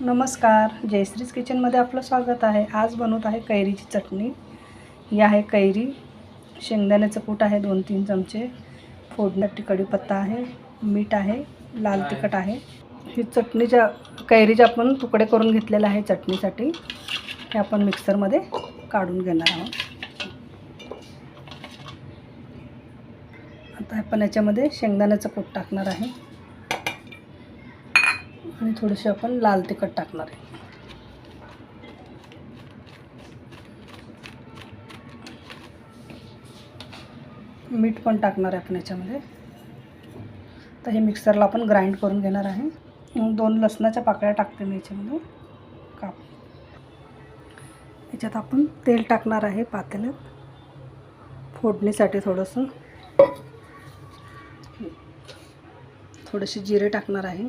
नमस्कार, जयश्रीज किचनमध्ये आपलं स्वागत आहे। आज बनवत आहे कैरीची चटणी। ही आहे कैरी, शेंगदाण्याचं कूट आहे 2-3 चमचे, फोडणीसाठी कढीपत्ता आहे, मीठ आहे, लाल तिखट आहे। ही चटणीच्या कैरीचे आपण तुकडे करून घेतलेले आहे चटणीसाठी। हे आपण मिक्सरमध्ये काढून घेणार आहोत। आता आपण याच्यामध्ये शेंगदाण्याचं कूट टाकणार आहे आणि थोडेसे आपण लाल तिखट टाकणार आहे। मीठ पण टाकणार आहे आपण याच्यामध्ये। तर हे मिक्सरला आपण ग्राइंड करून घेणार आहे। 2 लसणाच्या पाकळ्या टाकते मी याच्यामध्ये काप। याच्यात आपण तेल टाकणार आहे पातेल्यात फोडणीसाठी। थोडेसे जिरे टाकणार आहे,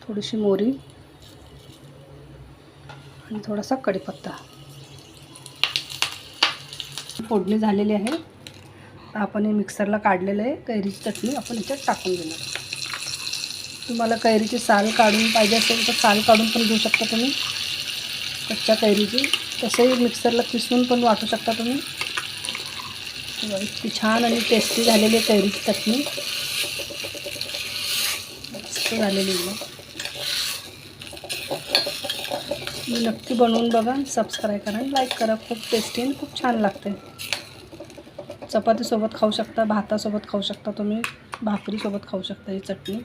थोडीशी मोहरी आणि थोडासा कढीपत्ता। फोडणी झालेली आहे। आपण हे मिक्सरला काढलेलं आहे कैरीची चटणी आपण याच्यात टाकून देणार। तुम्हाला कैरीची साल काढून पाहिजे असेल तर साल काढून पण घेऊ शकता तुम्ही कच्च्या कैरीची। तसंही मिक्सरला किसून पण वाटू शकता तुम्ही। इतकी छान आणि टेस्टी झालेली कैरीची चटणी मस्त झालेली आहे। नक्की बनवून बघा, सबस्क्राईब करा आणि लाईक करा। खूप टेस्टी आणि खूप छान लागते। चपातीसोबत खाऊ शकता, भातासोबत खाऊ शकता तुम्ही, भाकरीसोबत खाऊ शकता ही चटणी।